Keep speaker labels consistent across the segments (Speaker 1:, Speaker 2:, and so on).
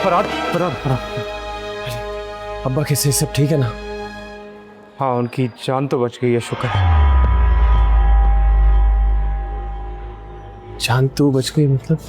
Speaker 1: फराद फराद फराद, अब्बा कैसे, सब ठीक है ना? हाँ, उनकी जान तो बच गई है, शुक्र है। जान तो बच गई मतलब?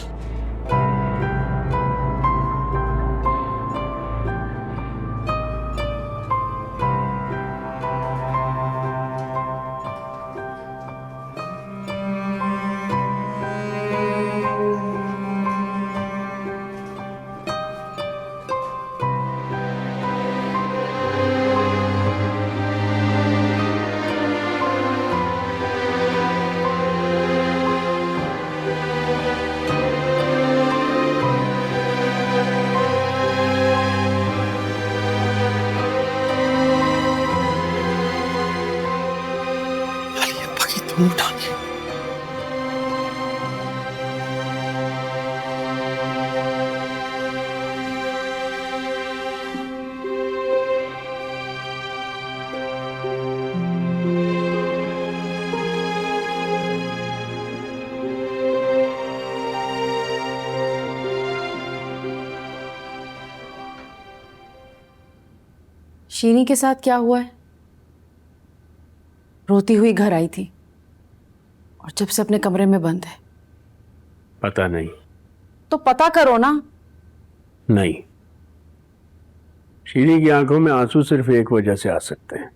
Speaker 1: उठाइए।
Speaker 2: शीनी के साथ क्या हुआ है? रोती हुई घर आई थी और जब से अपने कमरे में बंद है।
Speaker 3: पता नहीं।
Speaker 2: तो पता करो ना।
Speaker 3: नहीं, शीनी की आंखों में आंसू सिर्फ एक वजह से आ सकते हैं।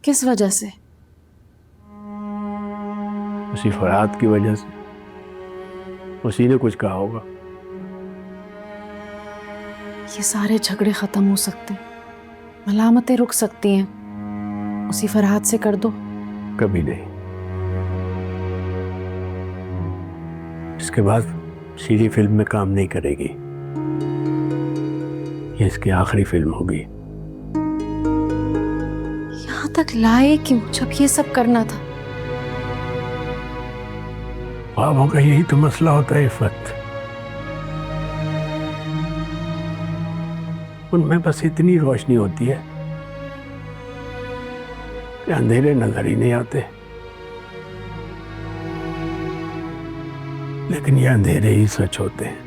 Speaker 2: किस वजह से?
Speaker 3: उसी फरहाद की वजह से। उसी ने कुछ कहा होगा।
Speaker 2: ये सारे झगड़े खत्म हो सकते हैं, मलामतें रुक सकती हैं। उसी फरहाद से कर दो।
Speaker 3: कभी नहीं। इसके बाद शीनी फिल्म में काम नहीं करेगी। ये इसकी आखिरी फिल्म होगी।
Speaker 2: यहां तक लाए क्यों जब ये सब करना था?
Speaker 3: ख्वाबों का यही तो मसला होता है इफ़त। उनमें बस इतनी रोशनी होती है कि अंधेरे नजर ही नहीं आते, लेकिन ये अंधेरे ही सच होते हैं।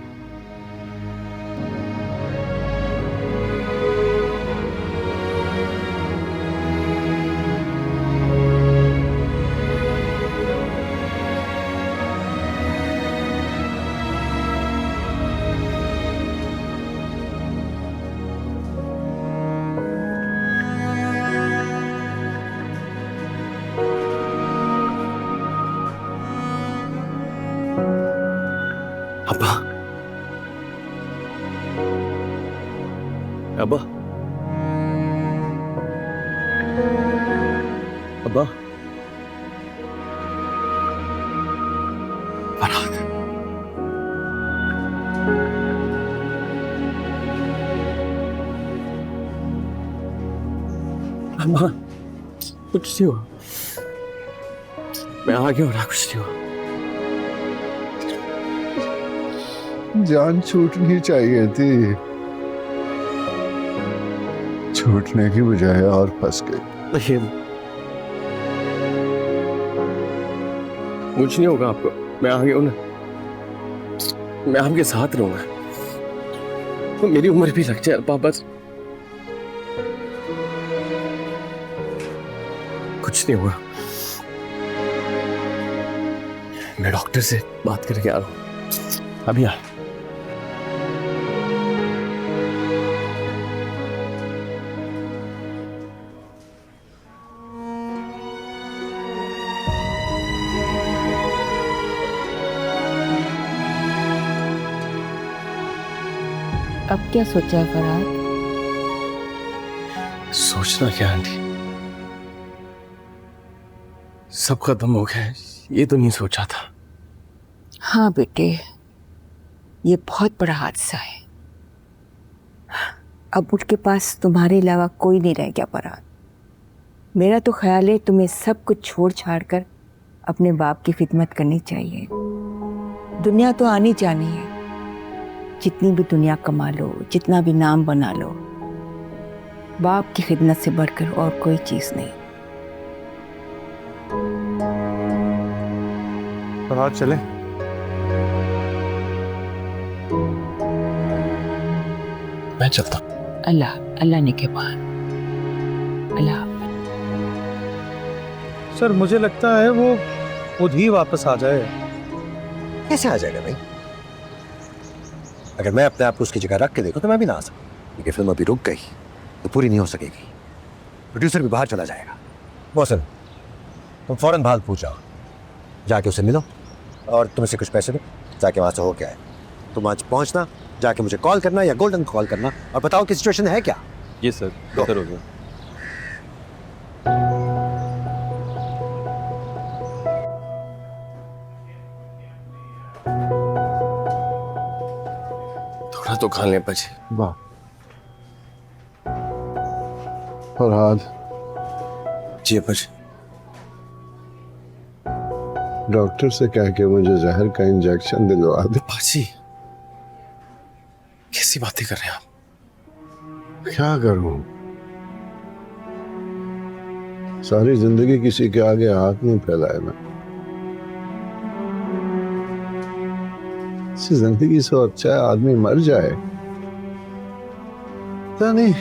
Speaker 1: अब्बा, अब्बा, अब्बा, फरहाद, अब्बा, कुछ नहीं हुआ। मैं आ गया हो रहा, कुछ नहीं हुआ।
Speaker 4: जान छूटनी चाहिए थी, छूटने की बजाय और फंस गई।
Speaker 1: नहीं, कुछ नहीं होगा आपको। मैं आ गया हूं ना, मैं आपके साथ रहूंगा। तो मेरी उम्र भी लग जाए पापा। कुछ नहीं हुआ। मैं डॉक्टर से बात करके आ रहा हूं। अभी आ।
Speaker 5: अब क्या सोचा है फरहाद?
Speaker 1: सोचना क्या आंटी, सब खत्म हो गया है। ये तो नहीं सोचा था।
Speaker 5: हाँ बेटे, ये बहुत बड़ा हादसा है। अब उनके पास तुम्हारे अलावा कोई नहीं रह गया फरहाद। मेरा तो ख्याल है तुम्हें सब कुछ छोड़ छाड़ कर अपने बाप की खिदमत करनी चाहिए। दुनिया तो आनी जानी है, जितनी भी दुनिया कमा लो, जितना भी नाम बना लो, बाप की खिदमत से बढ़कर और कोई चीज़ नहीं।
Speaker 1: फरहाद चले। मैं चलता हूँ।
Speaker 5: अल्लाह अल्लाह ने के बाद अल्लाह।
Speaker 6: सर मुझे लगता है वो खुद ही वापस आ जाए।
Speaker 7: कैसे आ जाएगा भाई? अगर मैं अपने आप को उसकी जगह रख के देखूं तो मैं भी ना आ सकूं, क्योंकि फिल्म अभी रुक गई तो पूरी नहीं हो सकेगी। प्रोड्यूसर भी बाहर चला जाएगा। मौसम, तुम फौरन भाल पूछ जाओ, जाके उसे मिलो और तुम इसे कुछ पैसे दो, जाके वहां से हो क्या है। तुम आज पहुंचना, जाके मुझे कॉल करना या गोल्डन कॉल करना और बताओ कि सिचुएशन है क्या।
Speaker 1: ये सर बेहतर हो गया। थोड़ा तो खा ले बचे।
Speaker 4: वाह फरहाद,
Speaker 1: जी बचे।
Speaker 4: डॉक्टर से कह के मुझे जहर का इंजेक्शन दिलवा दे।
Speaker 1: बाजी कैसी बातें कर रहे हैं आप?
Speaker 4: क्या करूं? सारी जिंदगी किसी के आगे हाथ नहीं फैलाए मैं। इस जिंदगी से अच्छा है आदमी मर जाए। पता नहीं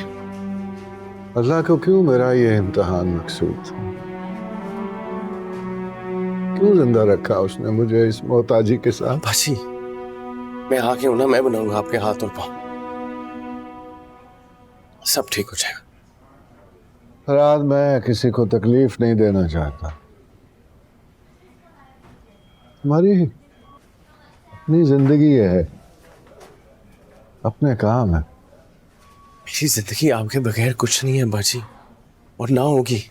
Speaker 4: अल्लाह को क्यों मेरा ये इम्तिहान मकसूद था। क्यों जिंदा रखा उसने मुझे इस मोहताजी के साथ।
Speaker 1: बाजी मैं आके हूं ना, मैं बनाऊंगा आपके हाथ और पांव, सब ठीक हो जाएगा।
Speaker 4: फरहाद, मैं किसी को तकलीफ नहीं देना चाहता। तुम्हारी अपनी जिंदगी है, अपने काम है।
Speaker 1: मेरी जिंदगी आपके बगैर कुछ नहीं है बाजी, और ना होगी।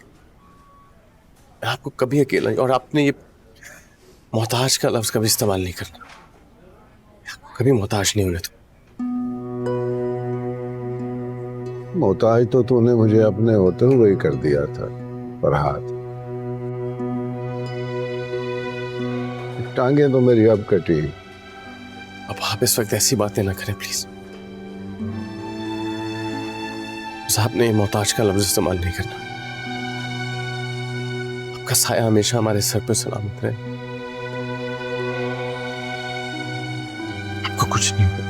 Speaker 1: मैं आपको कभी अकेला नहीं, और आपने ये मोहताज का लफ्ज कभी इस्तेमाल नहीं करना। आपको कभी मोहताज नहीं होने।
Speaker 4: मोहताज तो तूने मुझे अपने होते हुए ही कर दिया था फरहाद। टांगे तो मेरी अब कटी।
Speaker 1: अब आप इस वक्त ऐसी बातें ना करें प्लीज। आपने मोहताज का लफ्ज इस्तेमाल नहीं करना। आपका साया हमेशा हमारे सर पर सलामत रहे। आपको कुछ नहीं होगा।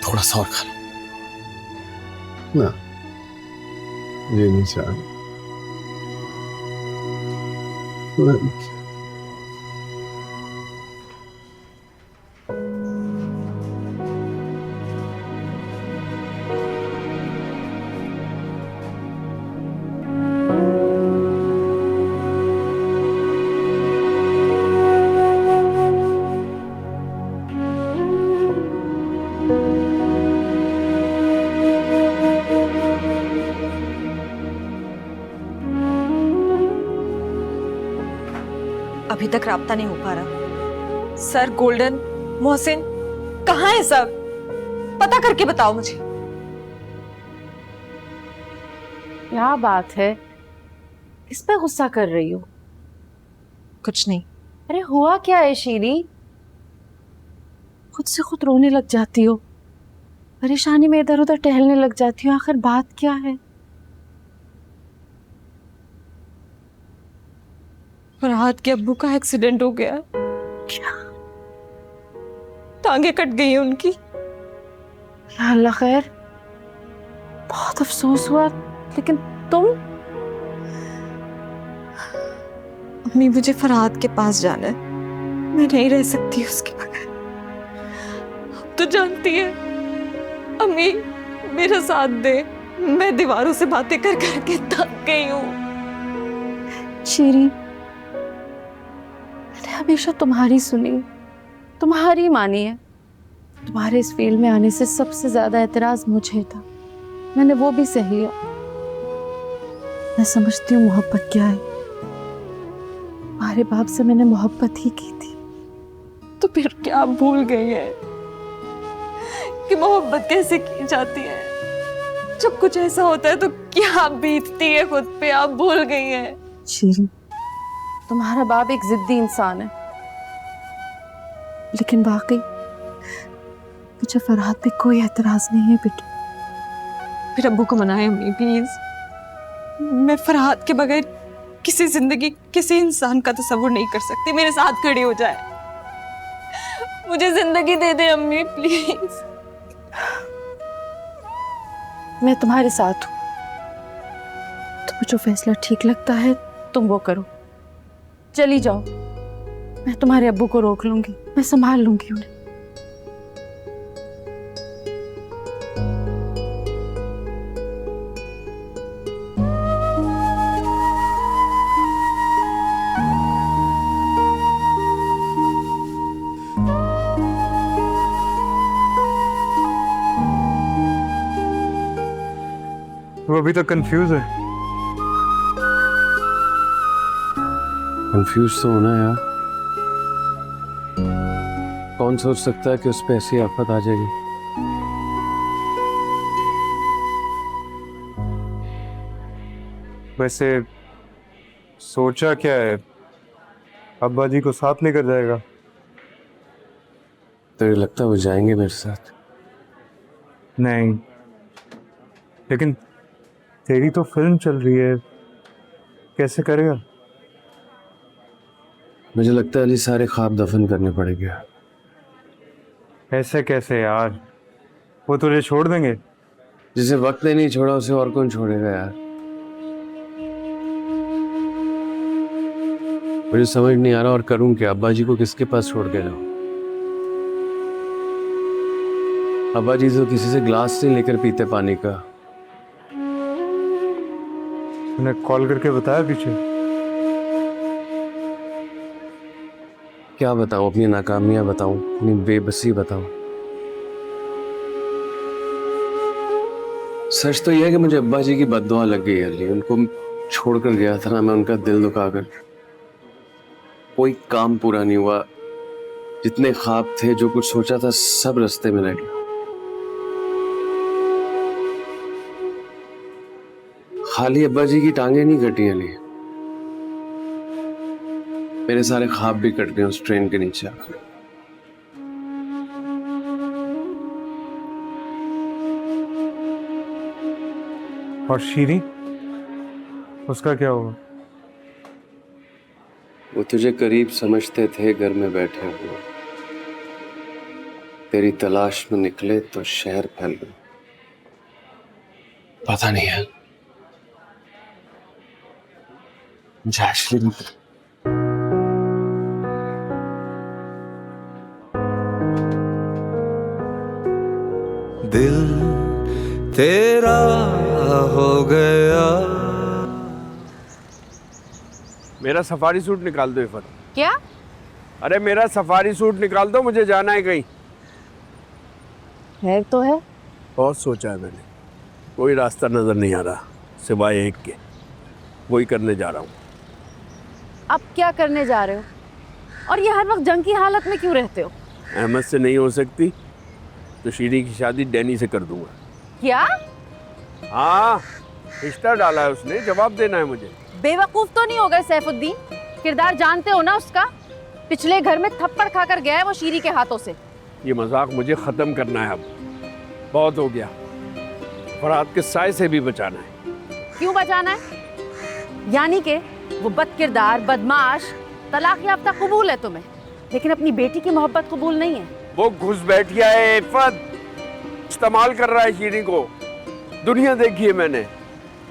Speaker 1: थोड़ा सा और खा लो।
Speaker 4: ना ये नहीं चाह।
Speaker 8: अभी तक राब्ता नहीं हो पा रहा। सर, गोल्डन, मोहसिन कहाँ है सब? पता करके बताओ मुझे।
Speaker 2: क्या बात है, इस पे गुस्सा कर रही हो?
Speaker 8: कुछ नहीं।
Speaker 2: अरे हुआ क्या है शीरी? खुद से खुद रोने लग जाती हो, परेशानी में इधर उधर टहलने लग जाती हो। आखिर बात क्या है?
Speaker 8: फरहाद के अब्बू का एक्सीडेंट हो गया।
Speaker 2: क्या?
Speaker 8: टांगे कट गई हैं उनकी।
Speaker 2: या अल्लाह खैर, बहुत अफसोस हुआ। लेकिन तुम?
Speaker 8: अम्मी, मुझे फरहाद के पास जाना है। मैं नहीं रह सकती उसके बगैर। अब तो जानती है अम्मी, मेरा साथ दे। मैं दीवारों से बातें कर करके थक गई हूँ।
Speaker 2: शीरी, मैंने हमेशा तुम्हारी सुनी, तुम्हारी मानी है। तुम्हारे इस फील्ड में आने से सबसे ज्यादा एतराज मुझे था, मैंने वो भी सह लिया। मैं समझती हूँ मोहब्बत क्या है। तुम्हारे बाप से मैंने मोहब्बत ही की थी।
Speaker 8: तो फिर क्या आप भूल गई हैं कि मोहब्बत कैसे की जाती है? जब कुछ ऐसा होता है तो क्या बीतती है खुद पे, आप भूल गई हैं।
Speaker 2: शीरी, तुम्हारा बाप एक जिद्दी इंसान है, लेकिन वाकई मुझे फरहाद पे कोई एतराज नहीं है बेटा।
Speaker 8: फिर अब्बू को मनाए अम्मी प्लीज। मैं फरहाद के बगैर किसी जिंदगी, किसी इंसान का तस्वुर नहीं कर सकती। मेरे साथ खड़ी हो जाए। मुझे जिंदगी दे दे अम्मी प्लीज।
Speaker 2: मैं तुम्हारे साथ हूँ। तुम्हें जो फैसला ठीक लगता है तुम वो करो। चली जाओ, मैं तुम्हारे अब्बू को रोक लूंगी, मैं संभाल लूंगी उन्हें।
Speaker 6: वो अभी तक कंफ्यूज है।
Speaker 1: कंफ्यूज तो होना है यार। कौन सोच सकता है कि उस पे ऐसी आफत आ जाएगी।
Speaker 6: वैसे सोचा क्या है? अब्बा जी को साथ लेकर जाएगा?
Speaker 1: तो लगता है वो जाएंगे मेरे साथ।
Speaker 6: नहीं, लेकिन तेरी तो फिल्म चल रही है, कैसे करेगा?
Speaker 1: मुझे लगता है अली सारे ख्वाब दफन करने पड़ेंगे।
Speaker 6: ऐसे कैसे यार, वो तुझे छोड़ देंगे?
Speaker 1: जिसे वक्त ने नहीं छोड़ा उसे और कौन छोड़ेगा यार। मुझे समझ नहीं आ रहा और करूं क्या। अब्बा जी को किसके पास छोड़ के जाऊं? अब्बा जी तो किसी से ग्लास नहीं लेकर पीते पानी का।
Speaker 6: तूने कॉल करके बताया पीछे?
Speaker 1: क्या बताऊं, अपनी नाकामियां बताऊं, अपनी बेबसी बताऊं? सच तो यह है कि मुझे अब्बा जी की बद्दुआ लग गई है अली। उनको छोड़कर गया था ना मैं, उनका दिल दुखाकर। कोई काम पूरा नहीं हुआ। जितने ख्वाब थे, जो कुछ सोचा था, सब रास्ते में रह गया। खाली अब्बा जी की टांगे नहीं कटी अली, मेरे सारे ख्वाब भी कट गए उस ट्रेन के नीचे आकर।
Speaker 6: और शीरी, उसका क्या होगा?
Speaker 1: वो तुझे करीब समझते थे घर में बैठे हुए, तेरी तलाश में निकले तो शहर फैल गए। पता नहीं है मुझे
Speaker 9: दिल तेरा हो गया।
Speaker 3: मेरा सफारी सूट निकाल दो इफत।
Speaker 2: क्या?
Speaker 3: अरे मेरा सफारी सूट निकाल दो, मुझे जाना है कहीं।
Speaker 2: है तो है।
Speaker 3: बहुत सोचा है मैंने, कोई रास्ता नजर नहीं आ रहा सिवाय एक के। वही करने जा रहा हूँ।
Speaker 2: अब क्या करने जा रहे हो? और ये हर वक्त जंग की हालत में क्यों रहते हो?
Speaker 3: अहमद से नहीं हो सकती तो शीरी की शादी डैनी से कर दूंगा।
Speaker 2: क्या?
Speaker 3: हाँ, रिश्ता डाला है उसने, जवाब देना है मुझे।
Speaker 2: बेवकूफ तो नहीं हो गए सैफुद्दीन? किरदार जानते हो ना उसका? पिछले घर में थप्पड़ खाकर गया है वो शीरी के हाथों से।
Speaker 3: ये मजाक मुझे खत्म करना है अब, बहुत हो गया। फरहाद के साए से भी बचाना है।
Speaker 2: क्यों बचाना है? यानी कि वो बदकिरदार, बदमाश, तलाक याफ्ता कबूल है तुम्हें, लेकिन अपनी बेटी की मोहब्बत कबूल नहीं है।
Speaker 3: वो घुस बैठ गया है इफ़त, इस्तेमाल कर रहा है शीरी को। दुनिया देखी है मैंने।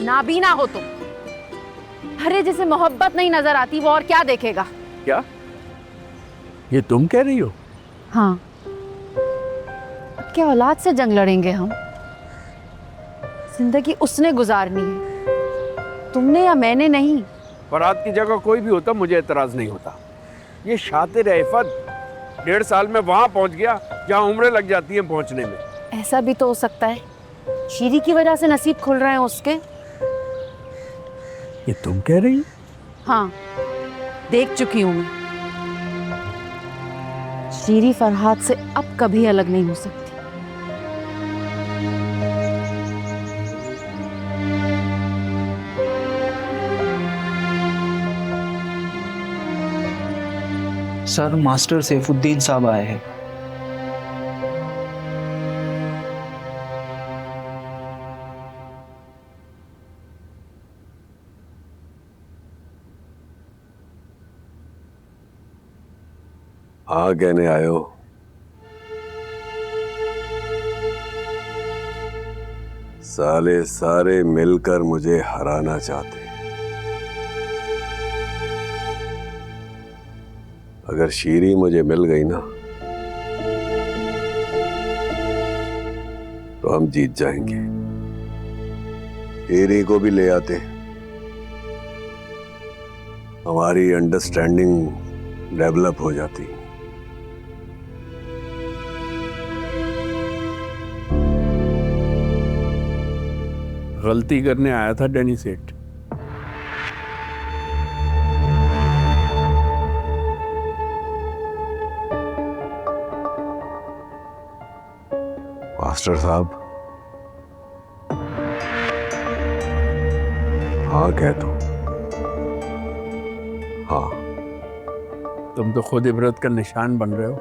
Speaker 2: नाबीना हो तुम। अरे जिसे मोहब्बत नहीं नजर आती वो और क्या देखेगा?
Speaker 3: क्या ये तुम कह रही हो?
Speaker 2: हाँ, अब क्या औलाद से जंग लड़ेंगे हम? जिंदगी उसने गुजारनी है, तुमने या मैंने नहीं।
Speaker 3: फरहाद की जगह कोई भी होता मुझे एतराज नहीं होता। ये शातिर है इफ़त, 1.5 साल में वहां पहुंच गया जहां उम्रें लग जाती हैं पहुंचने में।
Speaker 2: ऐसा भी तो हो सकता है शीरी की वजह से नसीब खुल रहे हैं उसके।
Speaker 3: ये तुम कह रही हो?
Speaker 2: हाँ, देख चुकी हूं मैं। शीरी फरहाद से अब कभी अलग नहीं हो सकती।
Speaker 10: सर, मास्टर सैफुद्दीन साहब आए हैं।
Speaker 7: हाँ, कहने आए हो?
Speaker 4: साले सारे मिलकर मुझे हराना चाहते हैं। अगर शीरी मुझे मिल गई ना तो हम जीत जाएंगे। शीरी को भी ले आते, हमारी अंडरस्टैंडिंग डेवलप हो जाती।
Speaker 3: गलती करने आया था डैनी सेठ।
Speaker 4: मास्टर साहब, हाँ कह दो। हाँ,
Speaker 3: तुम तो खुद इबरत का निशान बन रहे हो।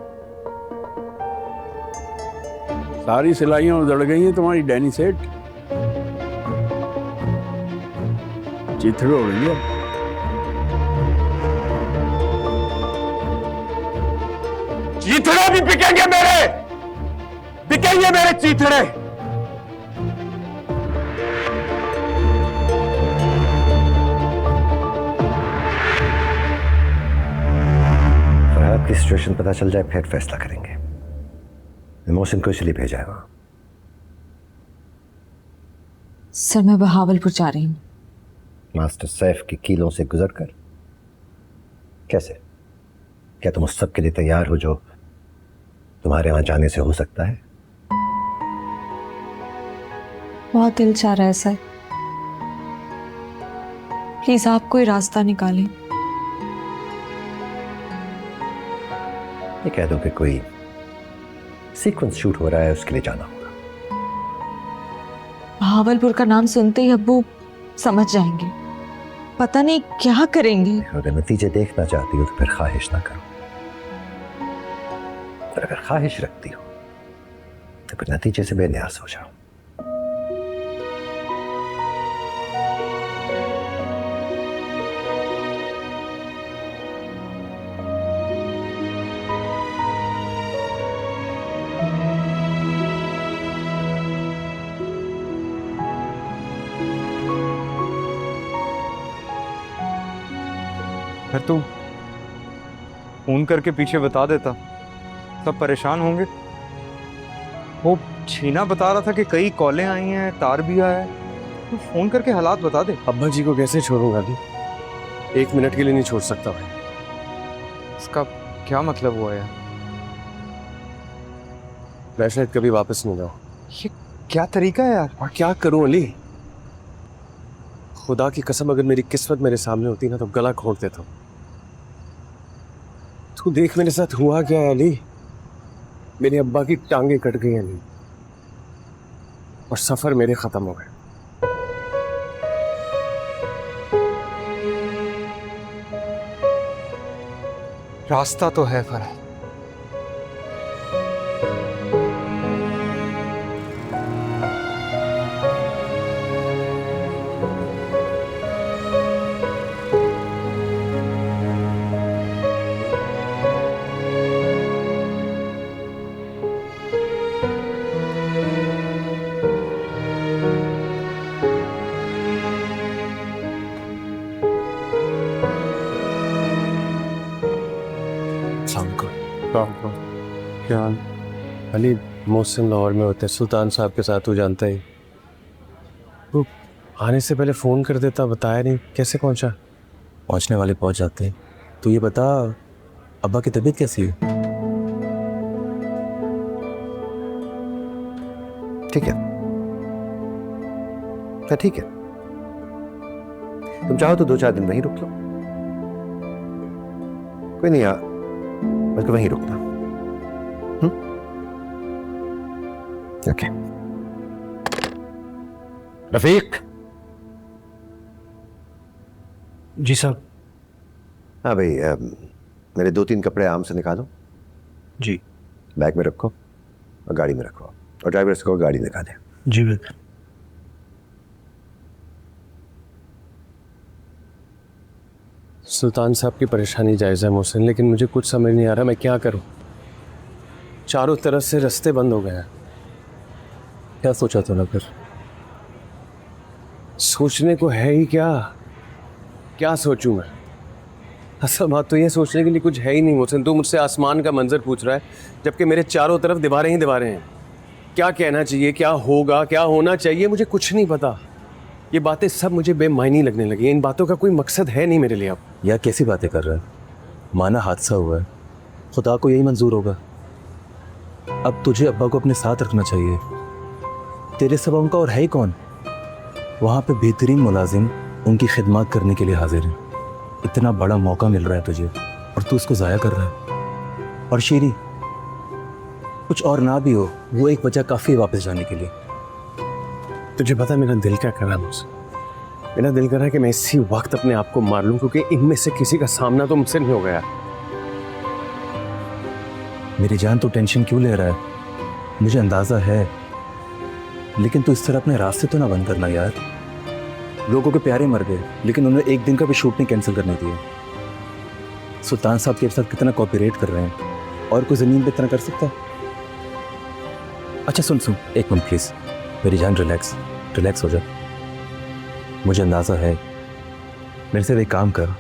Speaker 3: सारी सिलाइयां उधड़ गई हैं तुम्हारी डैनी सेठ। चिथड़े उड़ गए। चीथड़े भी बिकेंगे मेरे चीथड़े।
Speaker 7: फरहाद की सिचुएशन पता चल जाए फिर फैसला करेंगे। मोहसिन को इसलिए भेजा है वहां।
Speaker 8: सर मैं बहावलपुर जा रही हूँ।
Speaker 7: मास्टर सैफ की कीलों से गुजरकर? कैसे? क्या तुम उस सब के लिए तैयार हो जो तुम्हारे वहां जाने से हो सकता है?
Speaker 8: बहुत दिल चाह रहा है सर, प्लीज आप कोई रास्ता निकालें।
Speaker 7: ये कह दो कि कोई सीक्वेंस शूट हो रहा है, उसके लिए जाना होगा।
Speaker 8: बहावलपुर का नाम सुनते ही अब्बू समझ जाएंगे, पता नहीं क्या करेंगे।
Speaker 7: अगर नतीजे देखना चाहती हो तो फिर ख्वाहिश ना करो, और अगर ख्वाहिश रखती हो तो फिर नतीजे से बेनियाज हो जाओ।
Speaker 6: फिर तू फोन करके पीछे बता देता, सब परेशान होंगे। वो छीना बता रहा था कि कई कॉलें आई हैं, तार भी आया है। तो फोन करके हालात बता दे।
Speaker 1: अब्बा जी को कैसे छोड़ूंगा अभी? 1 मिनट के लिए नहीं छोड़ सकता भाई।
Speaker 6: इसका क्या मतलब हुआ यार?
Speaker 1: मैं शायद कभी वापस नहीं जाऊँ।
Speaker 6: ये क्या तरीका है यार?
Speaker 1: और क्या करूं अली? खुदा की कसम, अगर मेरी किस्मत मेरे सामने होती ना तो गला घोंट देता हूं। तू देख मेरे साथ हुआ क्या है अली। मेरे अब्बा की टांगे कट गई अली, और सफर मेरे खत्म हो गए।
Speaker 6: रास्ता तो है फरहाद।
Speaker 1: क्या अली, मोहसिन लाहौर में होते, सुल्तान साहब के साथ, तू जानता ही। वो आने से पहले फ़ोन कर देता, बताया नहीं। कैसे पहुंचा?
Speaker 11: पहुंचने वाले पहुंच जाते हैं। तो ये बता, अब्बा की तबीयत कैसी है?
Speaker 7: ठीक है, ठीक है। तुम चाहो तो 2-4 दिन वहीं रुक लो। कोई नहीं यार, बल्कि वहीं रुकना। ओके। रफीक।
Speaker 10: जी साहब।
Speaker 7: हाँ भाई, मेरे 2-3 कपड़े आराम से निकालो।
Speaker 10: जी।
Speaker 7: बैग में रखो और गाड़ी में रखो, और ड्राइवर से कहो गाड़ी निकाले।
Speaker 10: जी बिल्कुल।
Speaker 1: सुल्तान साहब की परेशानी जायज़ है मोहसिन, लेकिन मुझे कुछ समझ नहीं आ रहा मैं क्या करूं। चारों तरफ से रास्ते बंद हो गए हैं।
Speaker 11: क्या सोचा तूने फिर?
Speaker 1: सोचने को है ही क्या? क्या सोचूं मैं? असल बात तो ये सोचने के लिए कुछ है ही नहीं मोहसिन। तू मुझसे आसमान का मंजर पूछ रहा है जबकि मेरे चारों तरफ दीवारें ही दीवारें हैं। क्या कहना चाहिए, क्या होगा, क्या होना चाहिए, मुझे कुछ नहीं पता। ये बातें सब मुझे बेमायनी लगने लगी। इन बातों का कोई मकसद है नहीं मेरे लिए अब।
Speaker 11: यार कैसी बातें कर रहा है? माना हादसा हुआ है, खुदा को यही मंजूर होगा। अब तुझे अब्बा को अपने साथ रखना चाहिए। तेरे सिवा उनका और है ही कौन? वहाँ पे बेहतरीन मुलाजिम उनकी खिदमत करने के लिए हाजिर है। इतना बड़ा मौका मिल रहा है तुझे और तू उसको ज़ाया कर रहा है। और शीरी, कुछ और ना भी हो, वो एक वजह काफ़ी है वापस जाने के लिए।
Speaker 1: तुझे पता है मेरा दिल क्या कर रहा है मुझसे? मेरा दिल कर रहा है कि मैं इसी वक्त अपने आप को मार लूं, क्योंकि इनमें से किसी का सामना तो मुझसे नहीं हो गया।
Speaker 11: मेरी जान तो टेंशन क्यों ले रहा है? मुझे अंदाज़ा है, लेकिन तू इस तरह अपने रास्ते तो ना बंद करना यार। लोगों के प्यारे मर गए, लेकिन उन्होंने एक दिन का भी शूट नहीं कैंसिल करने दिया। सुल्तान साहब के साथ कितना कॉपीरेट कर रहे हैं, और कोई ज़मीन पे इतना कर सकता है? अच्छा सुन सुन, एक मिनट प्लीज़। मेरी जान रिलैक्स हो जा। मुझे अंदाज़ा है, मेरे से एक काम कर,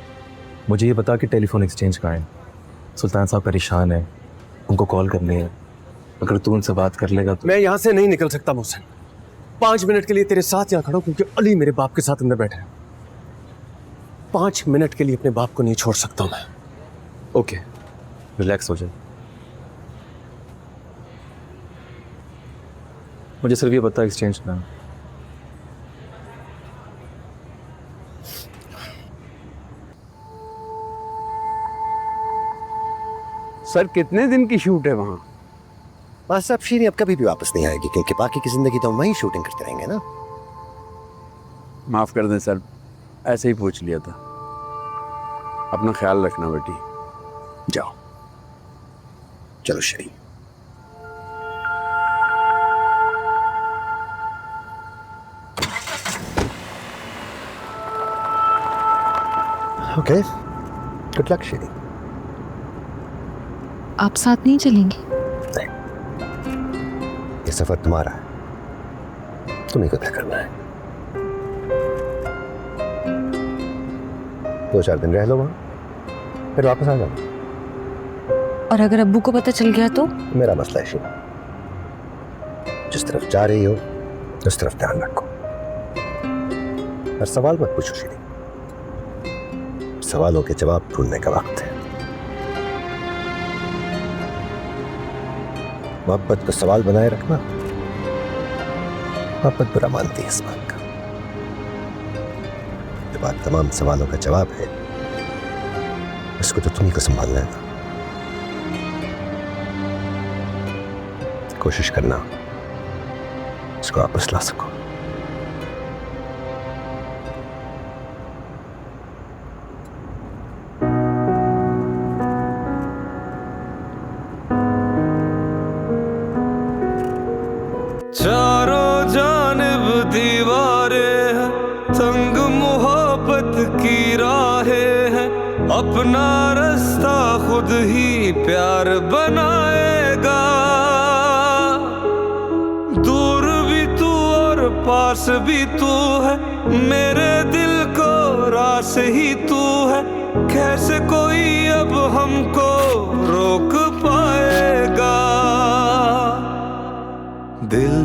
Speaker 11: मुझे ये बता कि टेलीफोन एक्सचेंज कहाँ है। सुल्तान साहब परेशान है, उनको कॉल करनी है। अगर तू उनसे बात कर लेगा तो।
Speaker 1: मैं यहाँ से नहीं निकल सकता मोहसिन। 5 मिनट के लिए तेरे साथ यहाँ खड़ा हूँ क्योंकि अली मेरे बाप के साथ अंदर बैठा है। 5 मिनट के लिए अपने बाप को नहीं छोड़ सकता मैं।
Speaker 11: ओके, रिलैक्स हो जाए। मुझे सिर्फ ये बता एक्सचेंज करना।
Speaker 3: सर कितने दिन की शूट है वहाँ?
Speaker 7: बस साहब, शीरी अब कभी भी वापस नहीं आएगी, क्योंकि बाकी की जिंदगी तो हम वहीं शूटिंग करते रहेंगे ना।
Speaker 3: माफ़ कर दें सर, ऐसे ही पूछ लिया था। अपना ख्याल रखना बेटी।
Speaker 7: जाओ, चलो शीरी। ओके, गुड लक शीरी।
Speaker 8: आप साथ नहीं चलेंगे?
Speaker 7: ये सफर तुम्हारा है, तुम्हीं को तय करना है। 2-4 दिन रह लो वहां, फिर वापस आ जाओ।
Speaker 8: और अगर अब्बू को पता चल गया तो?
Speaker 7: मेरा मसला है शीरी। जिस तरफ जा रही हो उस तरफ ध्यान रखो। हर सवाल मत पूछो शीरी, सवालों के जवाब ढूंढने का वक्त है। मोहब्बत को सवाल बनाए रखना, मोहब्बत बुरा मानती है इस बात का। ये बात तमाम सवालों का जवाब है, इसको तो तुम्हीं को संभालना है ना। कोशिश करना इसको वापस ला सको।
Speaker 9: चारों जानिब दीवारें हैं, तंग मोहब्बत की राहें हैं। अपना रास्ता खुद ही प्यार बनाएगा। दूर भी तू और पास भी तू है, मेरे दिल को रास ही तू है। कैसे कोई अब हमको रोक पाएगा? दिल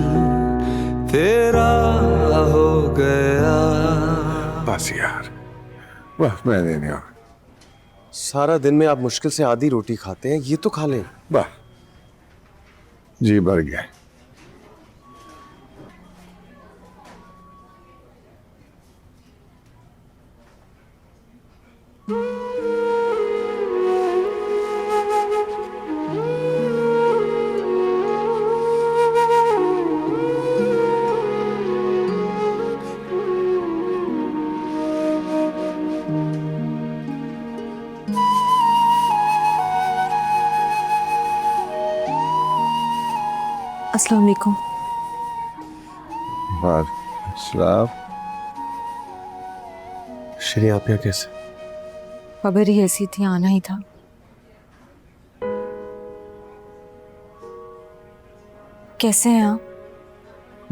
Speaker 9: तेरा हो गया।
Speaker 4: बस यार, बस मैं नहीं आ।
Speaker 1: सारा दिन में आप मुश्किल से आधी रोटी खाते हैं, ये तो खा लें।
Speaker 4: बस जी भर गया।
Speaker 8: अस्सलाम वालेकुम।
Speaker 4: सलाम।
Speaker 1: श्री, आप यहाँ कैसे?
Speaker 8: खबर ही ऐसी थी, आना ही था। कैसे हैं आप?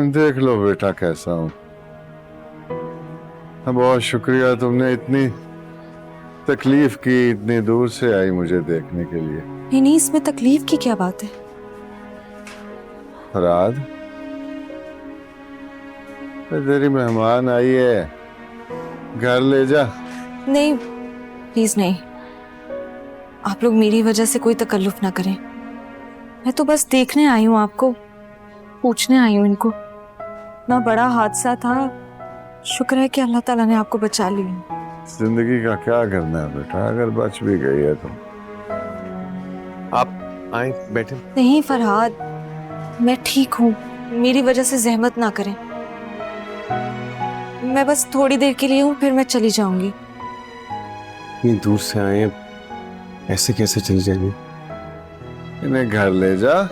Speaker 4: देख लो बेटा कैसा हूं। बहुत शुक्रिया, तुमने इतनी तकलीफ की, इतनी दूर से आई मुझे देखने के लिए।
Speaker 8: नहीं नहीं, इसमें तकलीफ की क्या बात है?
Speaker 4: फरहाद, तेरी मेहमान आई है, घर ले जा।
Speaker 8: नहीं प्लीज नहीं, आप लोग मेरी वजह से कोई तकल्लुफ ना करें। मैं तो बस देखने आई हूँ, आपको पूछने आई हूँ इनको। इतना बड़ा हादसा था, शुक्र है कि अल्लाह ताला ने आपको बचा लिया।
Speaker 4: जिंदगी का क्या करना है बेटा, अगर बच भी गई है तो।
Speaker 1: आप आए, बैठे।
Speaker 8: नहीं फरहाद, मैं ठीक हूँ, मेरी वजह से जहमत ना करें। मैं बस थोड़ी देर के लिए हूँ, फिर मैं चली जाऊंगी।
Speaker 1: इतनी दूर से आए, ऐसे कैसे चली जाएंगे?
Speaker 4: इन्हें घर ले जा,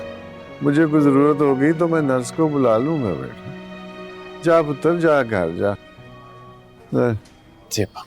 Speaker 4: मुझे कोई जरूरत होगी तो मैं नर्स को बुला लूंगा बेटा। जा पुत्र, जा घर जा।
Speaker 1: जी अब्बा।